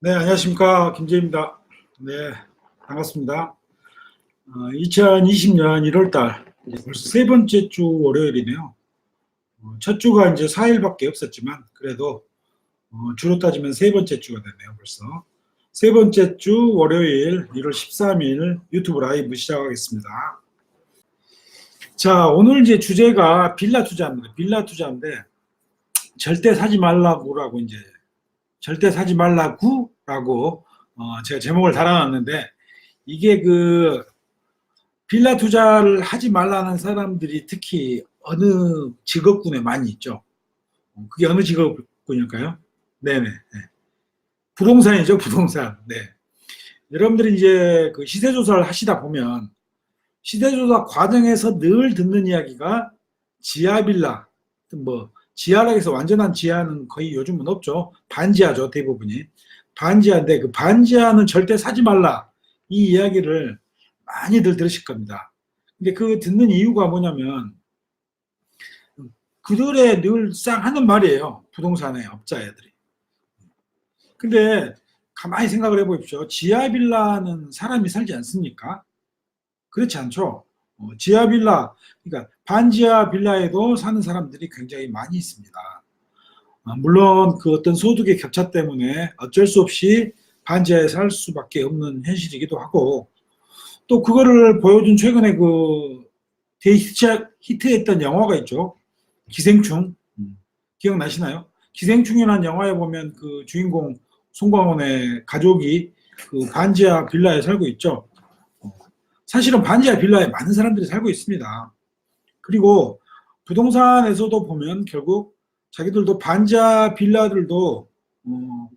네, 안녕하십니까. 김재입니다. 네, 반갑습니다. 2020년 1월 달, 벌써 세 번째 주 월요일이네요. 첫 주가 이제 4일밖에 없었지만, 그래도, 주로 따지면 세 번째 주가 됐네요, 벌써. 세 번째 주 월요일 1월 13일 유튜브 라이브 시작하겠습니다. 자, 오늘 이제 주제가 빌라 투자입니다. 빌라 투자인데, 절대 사지 말라고라고 이제, 절대 사지 말라고라고, 제가 제목을 달아놨는데, 이게 빌라 투자를 하지 말라는 사람들이 특히 어느 직업군에 많이 있죠. 그게 어느 직업군일까요? 네네. 네. 부동산이죠, 부동산. 네. 여러분들이 이제 그 시세조사를 하시다 보면 시세조사 과정에서 늘 듣는 이야기가 지하빌라, 뭐, 지하라 해서 완전한 지하는 거의 요즘은 없죠. 반지하죠, 대부분이. 반지하인데 그 반지하는 절대 사지 말라. 이 이야기를 많이들 들으실 겁니다. 근데 그 듣는 이유가 뭐냐면 그들의 늘상 하는 말이에요. 부동산의 업자애들이. 근데 가만히 생각을 해보십시오. 지하 빌라는 사람이 살지 않습니까? 그렇지 않죠. 지하 빌라, 그러니까 반지하 빌라에도 사는 사람들이 굉장히 많이 있습니다. 물론 그 어떤 소득의 격차 때문에 어쩔 수 없이 반지하에 살 수밖에 없는 현실이기도 하고, 또 그거를 보여준 최근에 그 히트했던 영화가 있죠. 기생충. 기억나시나요? 기생충이라는 영화에 보면 그 주인공 송강호의 가족이 그 반지하 빌라에 살고 있죠. 사실은 반지하 빌라에 많은 사람들이 살고 있습니다. 그리고 부동산에서도 보면 결국 자기들도 반지하 빌라들도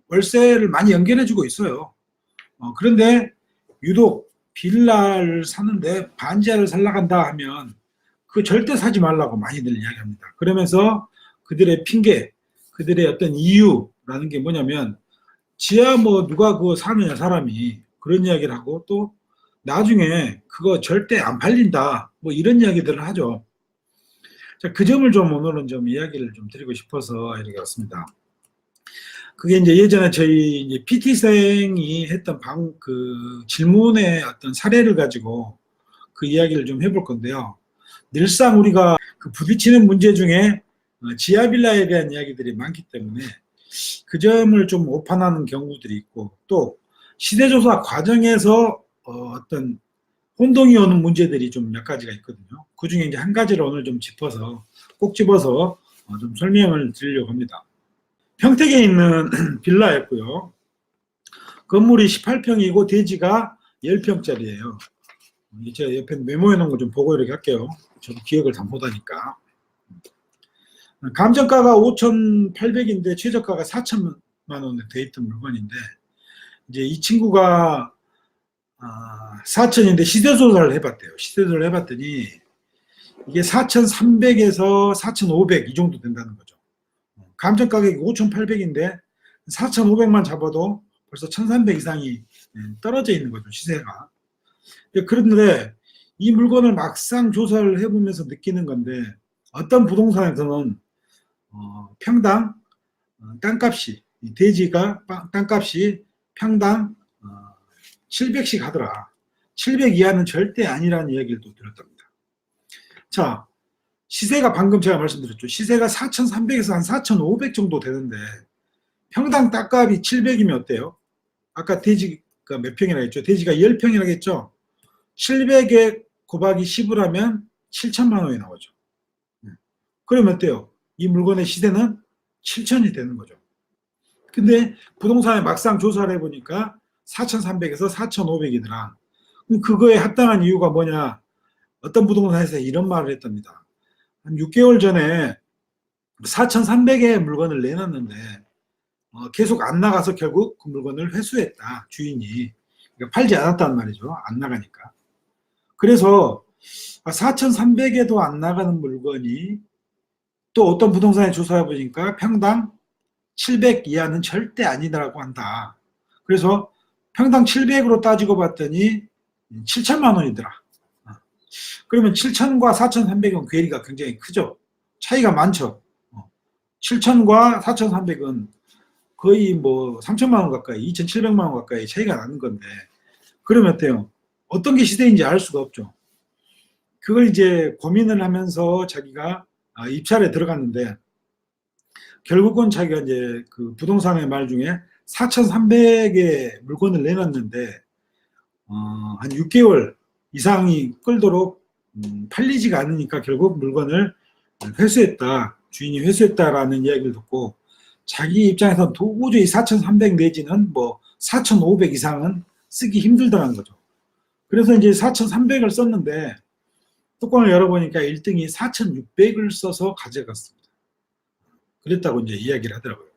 월세를 많이 연결해주고 있어요. 그런데 유독 빌라를 사는데 반지하를 살려고 한다 하면 그 절대 사지 말라고 많이들 이야기합니다. 그러면서 그들의 핑계, 그들의 어떤 이유라는 게 뭐냐면 지하 뭐 누가 그거 사느냐 사람이 그런 이야기를 하고 또 나중에 그거 절대 안 팔린다 뭐 이런 이야기들을 하죠. 자, 그 점을 좀 오늘은 좀 이야기를 좀 드리고 싶어서 이렇게 왔습니다. 그게 이제 예전에 저희 이제 PT생이 했던 질문의 어떤 사례를 가지고 그 이야기를 좀 해볼 건데요. 늘상 우리가 그 부딪히는 문제 중에 지하 빌라에 대한 이야기들이 많기 때문에 그 점을 좀 오판하는 경우들이 있고 또 시대조사 과정에서 어떤 혼동이 오는 문제들이 좀 몇 가지가 있거든요. 그 중에 이제 한 가지를 오늘 좀 꼭 집어서 좀 설명을 드리려고 합니다. 평택에 있는 빌라였고요. 건물이 18평이고 대지가 10평짜리예요. 제가 옆에 메모해 놓은 거 좀 보고 이렇게 할게요. 저도 기억을 다 못하니까. 감정가가 5,800인데 최저가가 4천만 원에 돼 있던 물건인데 이제 이 친구가 4천인데 시세조사를 해봤대요. 시세조사를 해봤더니 이게 4,300에서 4,500 이 정도 된다는 거죠. 감정 가격이 5,800인데 4,500만 잡아도 벌써 1,300 이상이 떨어져 있는 거죠, 시세가. 그런데 이 물건을 막상 조사를 해보면서 느끼는 건데 어떤 부동산에서는 평당 땅값이 대지가 땅값이 평당 700씩 하더라. 700 이하는 절대 아니라는 이야기를 또 들었답니다. 자, 시세가 방금 제가 말씀드렸죠. 시세가 4,300에서 한 4,500 정도 되는데 평당 땅값이 700이면 어때요? 아까 대지가 몇 평이라고 했죠? 대지가 10평이라고 했죠? 700에 곱하기 10을 하면 7천만 원이 나오죠. 그러면 어때요? 이 물건의 시세는 7천이 되는 거죠. 근데 부동산에 막상 조사를 해보니까 4,300에서 4,500이더라. 그럼 그거에 합당한 이유가 뭐냐? 어떤 부동산에서 이런 말을 했답니다. 한 6개월 전에 4,300의 물건을 내놨는데 계속 안 나가서 결국 그 물건을 회수했다. 주인이. 그러니까 팔지 않았단 말이죠. 안 나가니까. 그래서 4,300에도 안 나가는 물건이 또 어떤 부동산에 조사해 보니까 평당 700 이하는 절대 아니다라고 한다. 그래서 평당 700으로 따지고 봤더니 7천만 원이더라. 그러면 7천과 4,300은 괴리가 굉장히 크죠. 차이가 많죠. 7천과 4,300은 거의 뭐 3천만 원 가까이, 2,700만 원 가까이 차이가 나는 건데, 그러면 어때요? 어떤 게 시대인지 알 수가 없죠. 그걸 이제 고민을 하면서 자기가 입찰에 들어갔는데, 결국은 자기가 이제 그 부동산의 말 중에 4,300의 물건을 내놨는데, 한 6개월 이상이 끌도록 팔리지가 않으니까 결국 물건을 회수했다. 주인이 회수했다라는 이야기를 듣고 자기 입장에서 도저히 4,300 내지는 뭐 4,500 이상은 쓰기 힘들다는 거죠. 그래서 이제 4,300을 썼는데 뚜껑을 열어보니까 1등이 4,600을 써서 가져갔습니다. 그랬다고 이제 이야기를 하더라고요.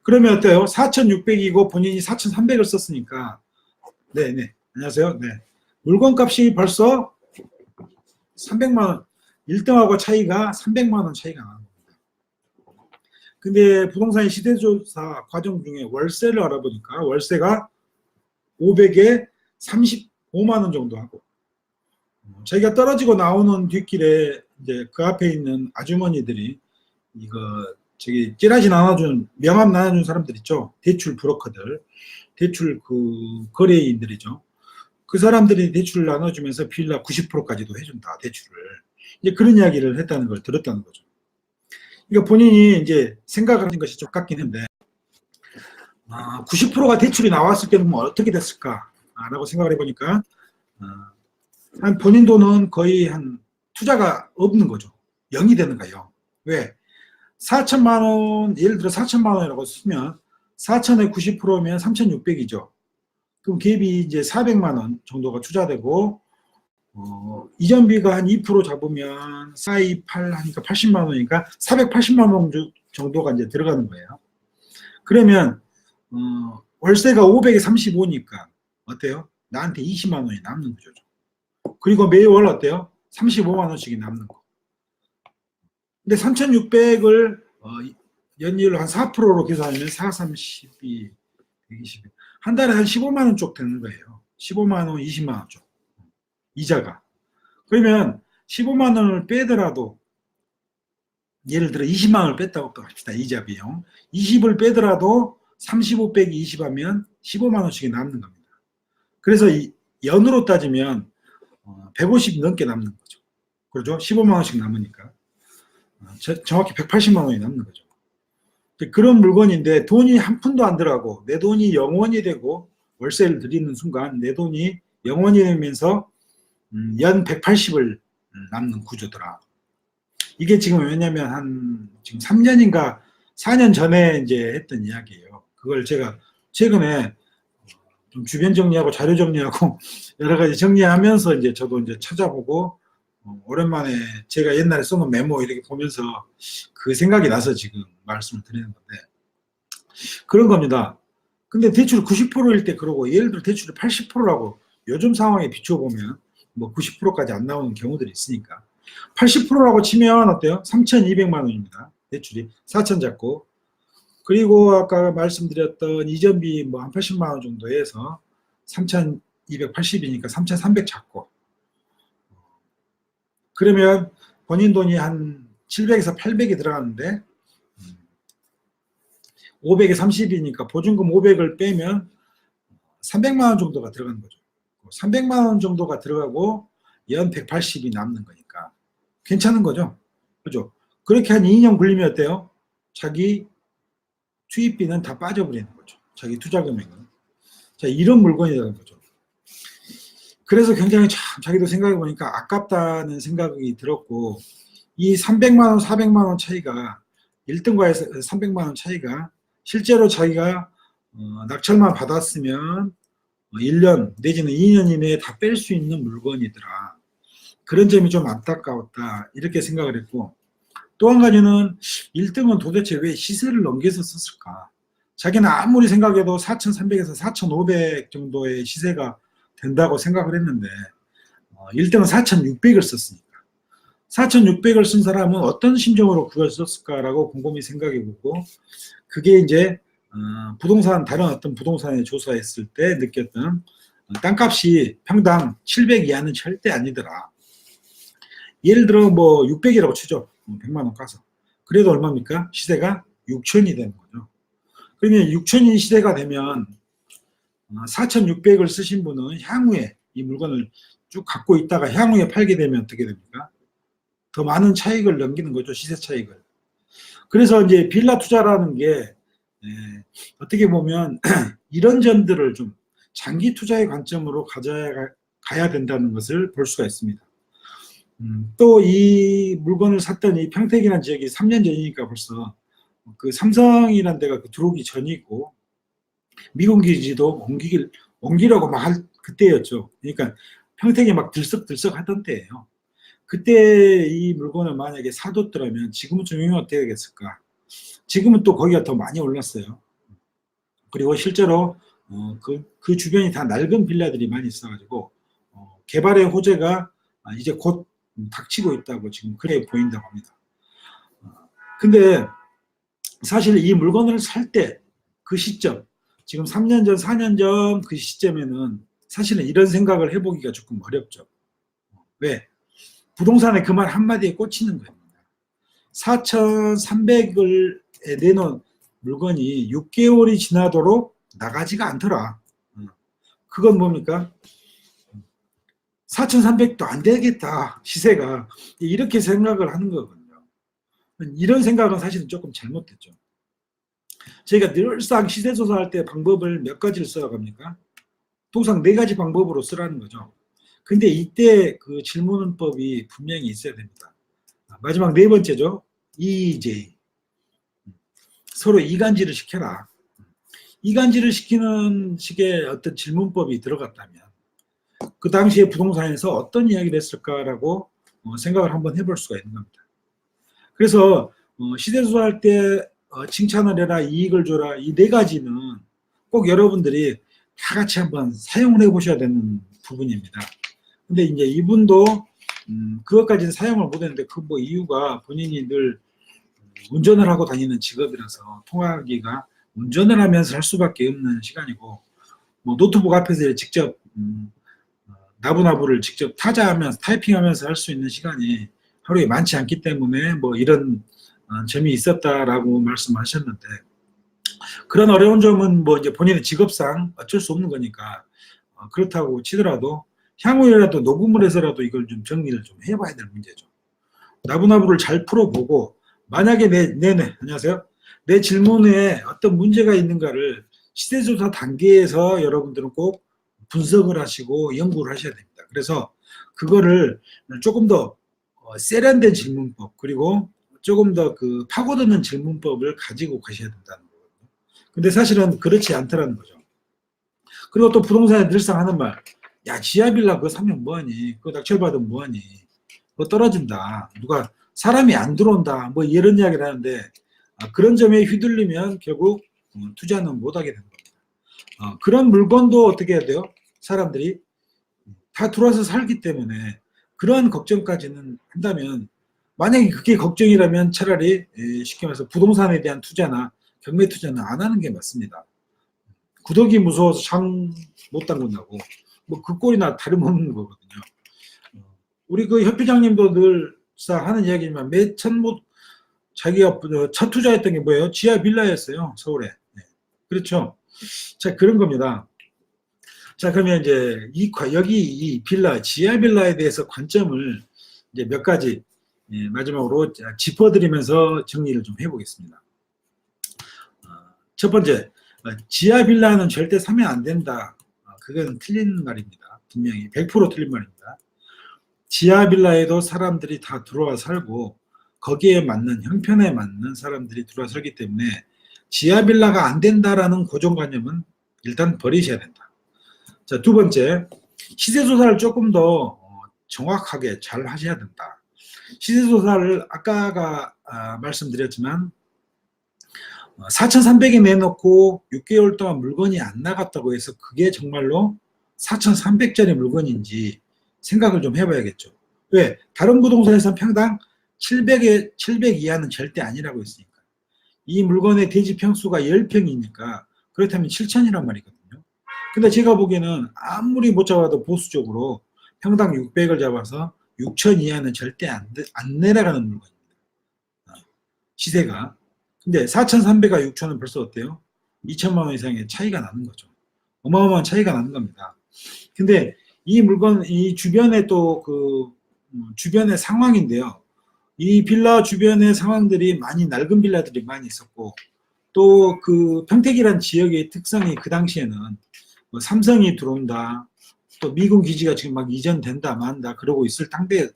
그러면 어때요? 4,600이고 본인이 4,300을 썼으니까 네네 안녕하세요. 네 물건값이 벌써 300만 원 1등하고 차이가 300만 원 차이가 나는 겁니다. 근데 부동산 시대조사 과정 중에 월세를 알아보니까 월세가 500에 35만 원 정도 하고 자기가 떨어지고 나오는 뒷길에 이제 그 앞에 있는 아주머니들이 이거 저기 찌라시 나눠준 명함 나눠준 사람들 있죠. 대출 브로커들, 대출 그 거래인들이죠. 그 사람들이 대출을 나눠주면서 빌라 90%까지도 해준다 대출을. 이제 그런 이야기를 했다는 걸 들었다는 거죠. 그러니까 본인이 이제 생각을 하는 것이 좀 아깝긴 한데 90%가 대출이 나왔을 때는 뭐 어떻게 됐을까라고 생각을 해보니까 한 본인 돈은 거의 한 투자가 없는 거죠. 0이 되는 거예요. 왜? 4천만 원, 예를 들어 4천만 원이라고 쓰면 4천에 90%면 3,600이죠. 그럼 갭이 이제 400만 원 정도가 투자되고 이전비가 한 2% 잡으면 4, 2, 8 하니까 80만 원이니까 480만 원 정도가 이제 들어가는 거예요. 그러면 월세가 500에 35니까 어때요? 나한테 20만 원이 남는 거죠. 그리고 매월 어때요? 35만 원씩이 남는 거. 근데 3,600을 연이율로 한 4%로 계산하면 4, 32, 120. 한 달에 한 15만 원 쪽 되는 거예요. 15만 원, 20만 원 쪽. 이자가. 그러면 15만 원을 빼더라도 예를 들어 20만 원을 뺐다고 합시다. 이자 비용. 20을 빼더라도 35 빼기 20 하면 15만 원씩이 남는 겁니다. 그래서 연으로 따지면 150 넘게 남는 거죠. 그렇죠? 15만 원씩 남으니까. 정확히 180만 원이 남는 거죠. 그런 물건인데 돈이 한 푼도 안 들어가고 내 돈이 0원이 되고 월세를 드리는 순간 내 돈이 0원이 되면서 연 180을 남는 구조더라. 이게 지금 왜냐면 한 지금 3년인가 4년 전에 이제 했던 이야기예요. 그걸 제가 최근에 좀 주변 정리하고 자료 정리하고 여러 가지 정리하면서 이제 저도 이제 찾아보고 오랜만에 제가 옛날에 써놓은 메모 이렇게 보면서 그 생각이 나서 지금 말씀을 드리는 건데 그런 겁니다. 근데 대출이 90%일 때 그러고 예를 들어 대출이 80%라고 요즘 상황에 비춰보면 뭐 90%까지 안 나오는 경우들이 있으니까 80%라고 치면 어때요? 3,200만 원입니다. 대출이 4천 잡고 그리고 아까 말씀드렸던 이전비 뭐 한 80만 원 정도 해서 3,280이니까 3,300 잡고 그러면 본인 돈이 한 700에서 800이 들어가는데 500에 30이니까 보증금 500을 빼면 300만 원 정도가 들어가는 거죠. 300만 원 정도가 들어가고 연 180이 남는 거니까 괜찮은 거죠. 그죠? 그렇게 한 2년 굴리면 어때요? 자기 투입비는 다 빠져버리는 거죠. 자기 투자 금액은. 자, 이런 물건이라는 거죠. 그래서 굉장히 참 자기도 생각해 보니까 아깝다는 생각이 들었고 이 300만 원, 400만 원 차이가 1등과의 300만 원 차이가 실제로 자기가 낙찰만 받았으면 1년 내지는 2년 이내에 다 뺄 수 있는 물건이더라. 그런 점이 좀 안타까웠다. 이렇게 생각을 했고 또 한 가지는 1등은 도대체 왜 시세를 넘겨서 썼을까? 자기는 아무리 생각해도 4,300에서 4,500 정도의 시세가 된다고 생각을 했는데 1등은 4,600을 썼으니까 4,600을 쓴 사람은 어떤 심정으로 그걸 썼을까라고 곰곰이 생각해 보고 그게 이제 부동산 다른 어떤 부동산에 조사했을 때 느꼈던 땅값이 평당 700 이하는 절대 아니더라. 예를 들어 뭐 600이라고 치죠. 100만 원 까서. 그래도 얼마입니까? 시세가 6천이 되는 거죠. 그러면 6천인 시대가 되면 4,600을 쓰신 분은 향후에 이 물건을 쭉 갖고 있다가 향후에 팔게 되면 어떻게 됩니까? 더 많은 차익을 넘기는 거죠. 시세 차익을. 그래서 이제 빌라 투자라는 게 어떻게 보면 이런 점들을 좀 장기 투자의 관점으로 가야 된다는 것을 볼 수가 있습니다. 또 이 물건을 샀던 이 평택이라는 지역이 3년 전이니까 벌써 그 삼성이라는 데가 들어오기 전이고 미군 기지도 옮기려고 막 할 그때였죠. 그러니까 평택이 막 들썩들썩 하던 때예요. 그때 이 물건을 만약에 사뒀더라면 지금은 좀 어떻게 되겠을까? 지금은 또 거기가 더 많이 올랐어요. 그리고 실제로 그 주변이 다 낡은 빌라들이 많이 있어가지고 개발의 호재가 이제 곧 닥치고 있다고 지금 그래 보인다고 합니다. 근데 사실 이 물건을 살 때 그 시점, 지금 3년 전, 4년 전 그 시점에는 사실은 이런 생각을 해보기가 조금 어렵죠. 왜? 부동산에 그 말 한마디에 꽂히는 겁니다. 4,300을 내놓은 물건이 6개월이 지나도록 나가지가 않더라. 그건 뭡니까? 4,300도 안 되겠다, 시세가. 이렇게 생각을 하는 거거든요. 이런 생각은 사실은 조금 잘못됐죠. 저희가 늘상 시세 조사할 때 방법을 몇 가지를 써갑니까? 통상 4가지 방법으로 쓰라는 거죠. 근데 이때 그 질문법이 분명히 있어야 됩니다. 마지막 4번째죠. EJ. 서로 이간질을 시켜라. 이간질을 시키는 식의 어떤 질문법이 들어갔다면 그 당시에 부동산에서 어떤 이야기를 했을까라고 생각을 한번 해볼 수가 있는 겁니다. 그래서 시세조사할 때 칭찬을 해라, 이익을 줘라, 이 4가지는 꼭 여러분들이 다 같이 한번 사용을 해보셔야 되는 부분입니다. 근데 이제 이분도 그것까지는 사용을 못했는데 그 뭐 이유가 본인이 늘 운전을 하고 다니는 직업이라서 통화하기가 운전을 하면서 할 수밖에 없는 시간이고 뭐 노트북 앞에서 직접 나부나부를 직접 타자하면서 타이핑하면서 할 수 있는 시간이 하루에 많지 않기 때문에 뭐 이런 점이 있었다라고 말씀하셨는데 그런 어려운 점은 뭐 이제 본인의 직업상 어쩔 수 없는 거니까 그렇다고 치더라도 향후에라도 녹음을 해서라도 이걸 좀 정리를 좀 해봐야 될 문제죠. 나부나부를 잘 풀어보고 만약에 안녕하세요. 내 질문에 어떤 문제가 있는가를 시세조사 단계에서 여러분들은 꼭 분석을 하시고 연구를 하셔야 됩니다. 그래서 그거를 조금 더 세련된 질문법 그리고 조금 더 그 파고드는 질문법을 가지고 가셔야 된다는 거거든요. 근데 사실은 그렇지 않더라는 거죠. 그리고 또 부동산에 늘상 하는 말, 야 지하빌라 그거 사면 뭐하니? 그거 낙찰받으면 뭐하니? 그거 떨어진다. 누가 사람이 안 들어온다. 뭐 이런 이야기를 하는데 그런 점에 휘둘리면 결국 투자는 못하게 되는 겁니다. 그런 물건도 어떻게 해야 돼요? 사람들이 다 들어와서 살기 때문에 그러한 걱정까지는 한다면 만약에 그게 걱정이라면 차라리 쉽게 말해서 부동산에 대한 투자나 경매 투자는 안 하는 게 맞습니다. 구더기 무서워서 창 못 담근다고 뭐 그 꼴이나 다름없는 거거든요. 우리 그 협회장님도 늘상 하는 이야기지만 자기가 첫 투자했던 게 뭐예요? 지하 빌라였어요. 서울에. 네. 그렇죠. 자, 그런 겁니다. 자, 그러면 이제 여기 이 빌라, 지하 빌라에 대해서 관점을 이제 몇 가지 마지막으로 짚어드리면서 정리를 좀 해보겠습니다. 첫 번째, 지하 빌라는 절대 사면 안 된다. 그건 틀린 말입니다. 분명히 100% 틀린 말입니다. 지하 빌라에도 사람들이 다 들어와 살고 거기에 맞는 형편에 맞는 사람들이 들어와 살기 때문에 지하 빌라가 안 된다라는 고정관념은 일단 버리셔야 된다. 자, 두 번째, 시세조사를 조금 더 정확하게 잘 하셔야 된다. 시세조사를 아까 말씀드렸지만 4,300에 내놓고 6개월 동안 물건이 안 나갔다고 해서 그게 정말로 4,300짜리 물건인지 생각을 좀 해봐야겠죠. 왜? 다른 부동산에서는 평당 700 이하는 절대 아니라고 했으니까. 이 물건의 대지 평수가 10평이니까 그렇다면 7,000이란 말이거든요. 근데 제가 보기에는 아무리 못 잡아도 보수적으로 평당 600을 잡아서 6,000 이하는 절대 안 내려가는 물건입니다. 시세가. 근데 4,300과 6,000은 벌써 어때요? 2천만 원 이상의 차이가 나는 거죠. 어마어마한 차이가 나는 겁니다. 근데 이 물건, 이 주변에 또 주변의 상황인데요. 이 빌라 주변의 상황들이 많이 낡은 빌라들이 많이 있었고, 또 그 평택이란 지역의 특성이 그 당시에는 뭐 삼성이 들어온다, 또 미군 기지가 지금 막 이전된다 만다 그러고 있을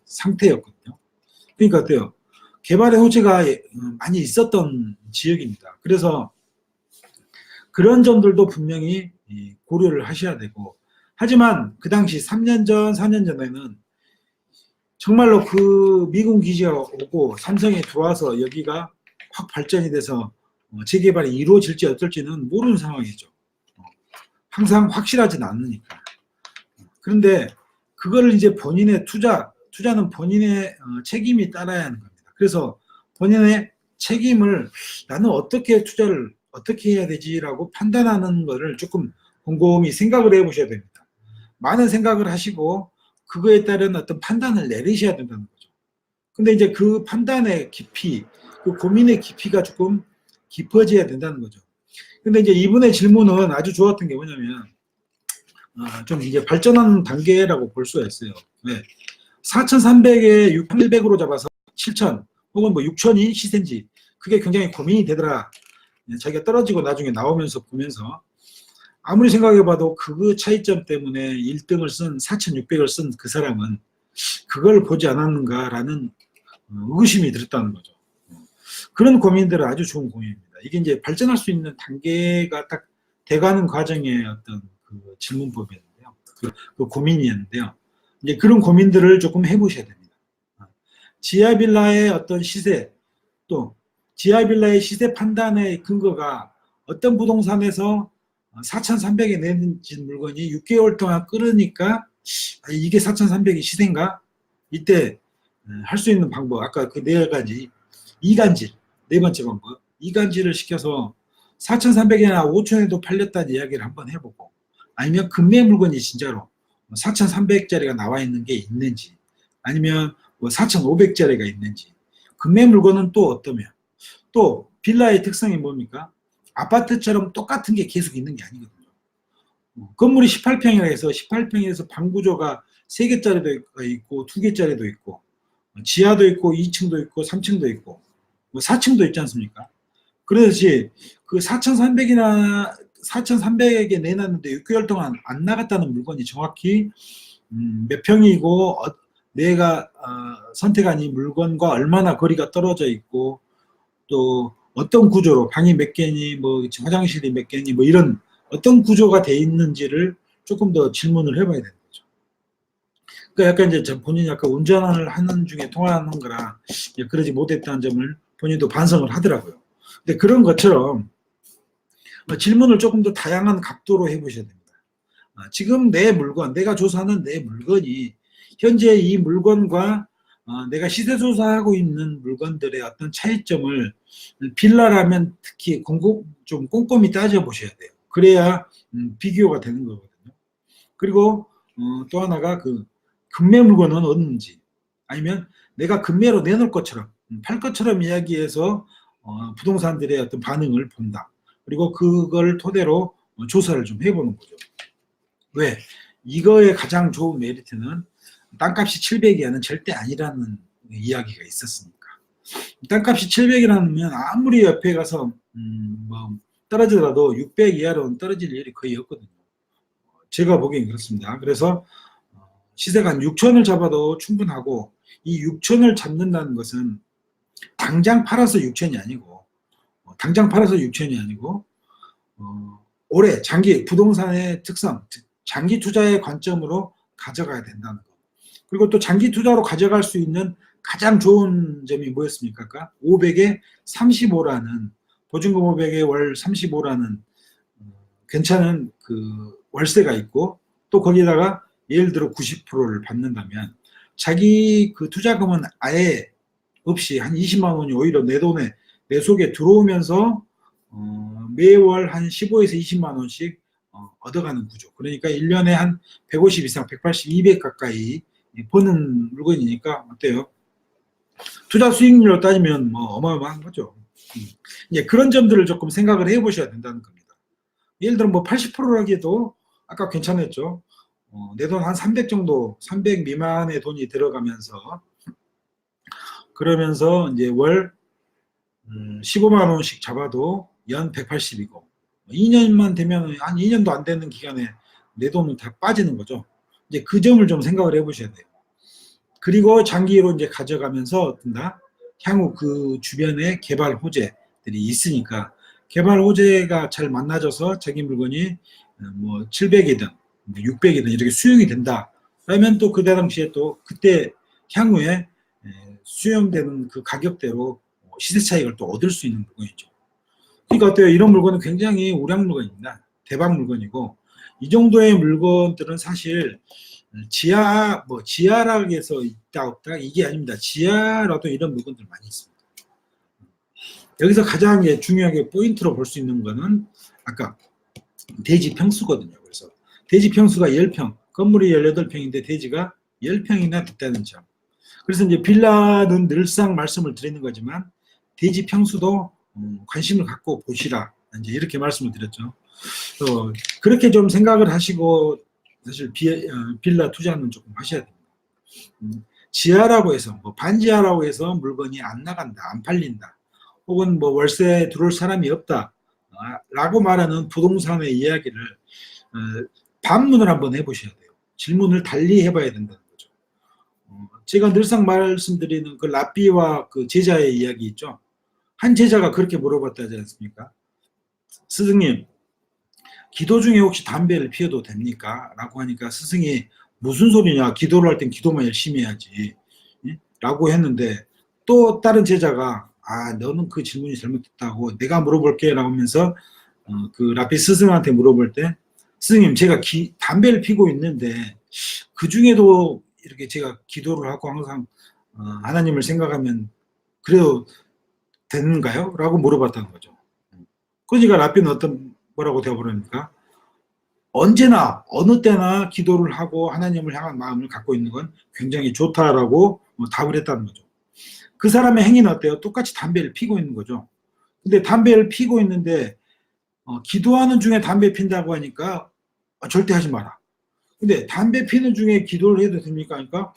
상태였거든요. 그러니까 어때요? 개발의 호재가 많이 있었던 지역입니다. 그래서 그런 점들도 분명히 고려를 하셔야 되고, 하지만 그 당시 3년 전, 4년 전에는 정말로 그 미군 기지가 오고 삼성이 들어와서 여기가 확 발전이 돼서 재개발이 이루어질지 어떨지는 모르는 상황이죠. 항상 확실하진 않으니까. 그런데 그거를 이제 본인의 투자는 본인의 책임이 따라야 하는 겁니다. 그래서 본인의 책임을 나는 어떻게 투자를 어떻게 해야 되지라고 판단하는 거를 조금 곰곰이 생각을 해보셔야 됩니다. 많은 생각을 하시고 그거에 따른 어떤 판단을 내리셔야 된다는 거죠. 근데 이제 그 판단의 깊이, 그 고민의 깊이가 조금 깊어져야 된다는 거죠. 근데 이제 이분의 질문은 아주 좋았던 게 뭐냐면, 좀 이제 발전한 단계라고 볼 수가 있어요. 네. 4,300에 6,100으로 잡아서 7,000 혹은 뭐 6,000이 시세인지 그게 굉장히 고민이 되더라. 자기가 떨어지고 나중에 나오면서 보면서 아무리 생각해봐도 그 차이점 때문에 1등을 쓴 4,600을 쓴 그 사람은 그걸 보지 않았는가라는 의구심이 들었다는 거죠. 그런 고민들은 아주 좋은 고민입니다. 이게 이제 발전할 수 있는 단계가 딱 돼가는 과정의 어떤 그 질문법이었는데요. 그 고민이었는데요. 이제 그런 고민들을 조금 해보셔야 됩니다. 지하 빌라의 어떤 시세, 또 지하 빌라의 시세 판단의 근거가 어떤 부동산에서 4,300에 내진 물건이 6개월 동안 끓으니까 이게 4,300이 시세인가? 이때 할 수 있는 방법, 아까 그 네 가지, 이간질, 네 번째 방법, 이간질을 시켜서 4,300에나 5,000에도 팔렸다는 이야기를 한번 해보고, 아니면 금매 물건이 진짜로 4,300짜리가 나와 있는 게 있는지, 아니면 뭐 4,500짜리가 있는지, 금매 물건은 또 어떠면, 또 빌라의 특성이 뭡니까? 아파트처럼 똑같은 게 계속 있는 게 아니거든요. 건물이 18평이라 해서 18평에서 방 구조가 3개짜리도 있고 2개짜리도 있고 지하도 있고 2층도 있고 3층도 있고 뭐 4층도 있지 않습니까? 그렇지 그 4,300이나 4,300에 내놨는데 6개월 동안 안 나갔다는 물건이 정확히 몇 평이고 내가 선택한 이 물건과 얼마나 거리가 떨어져 있고 또 어떤 구조로 방이 몇 개니 뭐 화장실이 몇 개니 뭐 이런 어떤 구조가 돼 있는지를 조금 더 질문을 해봐야 되는 거죠. 그러니까 약간 이제 본인이 약간 운전을 하는 중에 통화하는 거라 그러지 못했다는 점을 본인도 반성을 하더라고요. 근데 그런 것처럼 질문을 조금 더 다양한 각도로 해보셔야 됩니다. 지금 내 물건, 내가 조사하는 내 물건이 현재 이 물건과 내가 시세 조사하고 있는 물건들의 어떤 차이점을 빌라라면 특히 좀 꼼꼼히 따져보셔야 돼요. 그래야 비교가 되는 거거든요. 그리고 또 하나가 그 금매 물건은 없는지 아니면 내가 금매로 내놓을 것처럼 팔 것처럼 이야기해서 부동산들의 어떤 반응을 본다. 그리고 그걸 토대로 조사를 좀 해보는 거죠. 왜? 이거의 가장 좋은 메리트는 땅값이 700이야는 절대 아니라는 이야기가 있었으니까. 땅값이 700이라면 아무리 옆에 가서 뭐 떨어지더라도 600 이하로는 떨어질 일이 거의 없거든요. 제가 보기엔 그렇습니다. 그래서 시세가 한 6천을 잡아도 충분하고 이 6천을 잡는다는 것은 당장 팔아서 6천이 아니고 올해 장기 부동산의 특성, 장기 투자의 관점으로 가져가야 된다는 거. 그리고 또 장기 투자로 가져갈 수 있는 가장 좋은 점이 뭐였습니까? 500에 35라는 보증금 500에 월 35라는 괜찮은 그 월세가 있고 또 거기다가 예를 들어 90%를 받는다면 자기 그 투자금은 아예 없이 한 20만 원이 오히려 내 돈에 내 속에 들어오면서 매월 한 15에서 20만 원씩 얻어가는 구조. 그러니까 1년에 한 150 이상, 180, 200 가까이 버는 물건이니까 어때요? 투자 수익률로 따지면 뭐 어마어마한 거죠. 이제 그런 점들을 조금 생각을 해보셔야 된다는 겁니다. 예를 들어 뭐 80%라기에도 아까 괜찮았죠. 내 돈 한 300 정도, 300 미만의 돈이 들어가면서, 그러면서 이제 월 15만 원씩 잡아도 연 180이고, 2년만 되면 한 2년도 안 되는 기간에 내 돈은 다 빠지는 거죠. 이제 그 점을 좀 생각을 해보셔야 돼요. 그리고 장기로 이제 가져가면서 향후 그 주변에 개발 호재들이 있으니까, 개발 호재가 잘 만나져서 자기 물건이 뭐 700이든 600이든 이렇게 수용이 된다. 그러면 또 그때 당시에 또 그때 향후에 수용되는 그 가격대로 시세 차익을 또 얻을 수 있는 물건이죠. 그러니까 어때요? 이런 물건은 굉장히 우량 물건입니다. 대박 물건이고, 이 정도의 물건들은 사실 지하락에서 있다 없다 이게 아닙니다. 지하라도 이런 물건들 많이 있습니다. 여기서 가장 중요하게 포인트로 볼 수 있는 거는 아까 대지 평수거든요. 그래서 대지 평수가 10평, 건물이 18평인데 대지가 10평이나 됐다는 점. 그래서 이제 빌라는 늘상 말씀을 드리는 거지만 대지 평수도 관심을 갖고 보시라, 이제 이렇게 말씀을 드렸죠. 그렇게 좀 생각을 하시고 사실 빌라 투자는 조금 하셔야 됩니다. 지하라고 해서 뭐 반지하라고 해서 물건이 안 나간다, 안 팔린다, 혹은 뭐 월세 들어올 사람이 없다 라고 말하는 부동산의 이야기를 반문을 한번 해보셔야 돼요. 질문을 달리 해봐야 된다는 거죠. 제가 늘상 말씀드리는 그 랍비와 그 제자의 이야기 있죠. 한 제자가 그렇게 물어봤다지 않습니까? 스승님, 기도 중에 혹시 담배를 피워도 됩니까? 라고 하니까 스승이 무슨 소리냐, 기도를 할 땐 기도만 열심히 해야지 라고 했는데, 또 다른 제자가 너는 그 질문이 잘못됐다고, 내가 물어볼게 라고 하면서 그 랍비 스승한테 물어볼 때, 스승님, 제가 담배를 피고 있는데 그 중에도 이렇게 제가 기도를 하고 항상 하나님을 생각하면 그래도 되는가요? 라고 물어봤다는 거죠. 그러니까 랍비는 뭐라고 되어버립니까? 언제나 어느 때나 기도를 하고 하나님을 향한 마음을 갖고 있는 건 굉장히 좋다라고 답을 했다는 거죠. 그 사람의 행위는 어때요? 똑같이 담배를 피고 있는 거죠. 근데 담배를 피고 있는데 기도하는 중에 담배 핀다고 하니까 절대 하지 마라. 근데 담배 피는 중에 기도를 해도 됩니까? 그러니까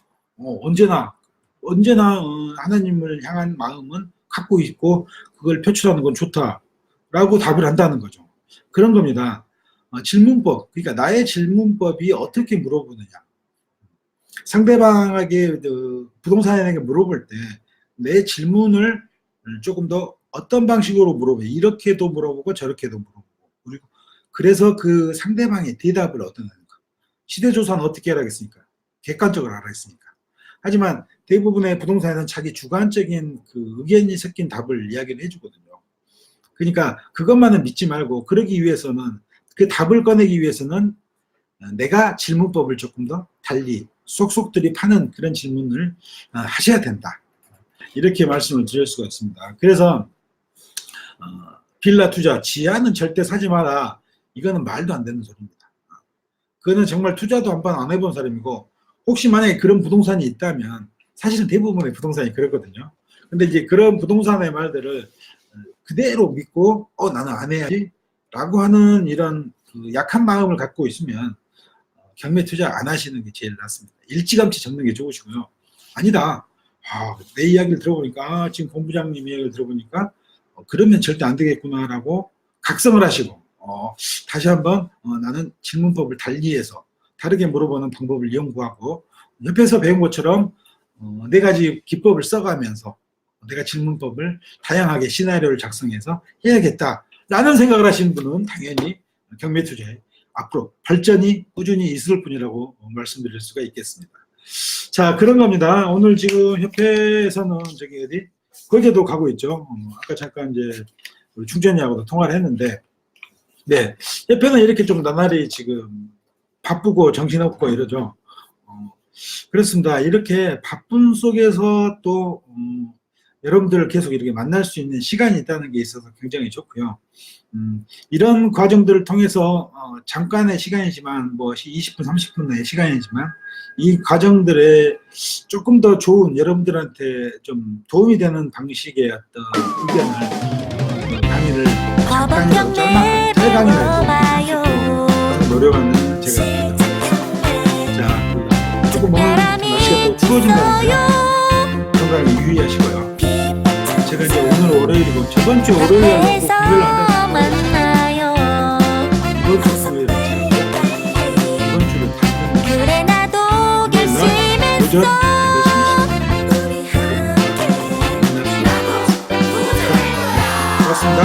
언제나 하나님을 향한 마음은 갖고 있고 그걸 표출하는 건 좋다라고 답을 한다는 거죠. 그런 겁니다. 질문법, 그러니까 나의 질문법이 어떻게 물어보느냐. 상대방에게 부동산에게 물어볼 때 내 질문을 조금 더 어떤 방식으로 물어봐요. 이렇게도 물어보고 저렇게도 물어보고, 그리고 그래서 그 상대방의 대답을 얻어내는 거. 시대조사는 어떻게 하라겠습니까? 객관적으로 알아겠습니까? 하지만 대부분의 부동산에서는 자기 주관적인 그 의견이 섞인 답을 이야기를 해주거든요. 그러니까 그것만은 믿지 말고, 그러기 위해서는, 그 답을 꺼내기 위해서는 내가 질문법을 조금 더 달리 속속들이 파는 그런 질문을 하셔야 된다. 이렇게 말씀을 드릴 수가 있습니다. 그래서 빌라 투자, 지하는 절대 사지 마라. 이거는 말도 안 되는 소리입니다. 그거는 정말 투자도 한 번 안 해본 사람이고, 혹시 만약에 그런 부동산이 있다면, 사실은 대부분의 부동산이 그렇거든요. 근데 이제 그런 부동산의 말들을 그대로 믿고 나는 안 해야지 라고 하는 이런 그 약한 마음을 갖고 있으면 경매 투자 안 하시는 게 제일 낫습니다. 일찌감치 적는 게 좋으시고요. 아니다, 내 이야기를 들어보니까, 지금 본부장님 이야기를 들어보니까 그러면 절대 안 되겠구나라고 각성을 하시고 다시 한번 나는 질문법을 달리해서 다르게 물어보는 방법을 연구하고, 옆에서 배운 것처럼 4가지 기법을 써가면서 내가 질문법을 다양하게 시나리오를 작성해서 해야겠다라는 생각을 하시는 분은 당연히 경매 투자에 앞으로 발전이 꾸준히 있을 뿐이라고 말씀드릴 수가 있겠습니다. 자, 그런 겁니다. 오늘 지금 협회에서는 거제도 가고 있죠. 아까 잠깐 이제 우리 충전이하고도 통화를 했는데, 네, 협회는 이렇게 좀 나날이 지금 바쁘고 정신없고 이러죠. 그렇습니다. 이렇게 바쁜 속에서 또 여러분들을 계속 이렇게 만날 수 있는 시간이 있다는 게 있어서 굉장히 좋고요. 이런 과정들을 통해서 잠깐의 시간이지만, 뭐 20분, 30분의 시간이지만, 이 과정들에 조금 더 좋은, 여러분들한테 좀 도움이 되는 방식의 어떤 의견을, 강의를 잠깐이라도 짧게 해당이라도 항상 노력하는 제가 되도록 하겠습니다. 자, 조금 오늘 날씨가 또 추워진다는데요. 건강에 유의하시고요. 제가 이제 오늘 월요일이고 저번 주 월요일에 꼭 구별을 한다고 이번 주 금요일에 이번 주를 다 도전 고맙습니다.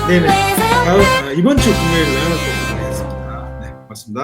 네네. 이번 주 금요일에 또 뵙겠습니다. 네, 고맙습니다.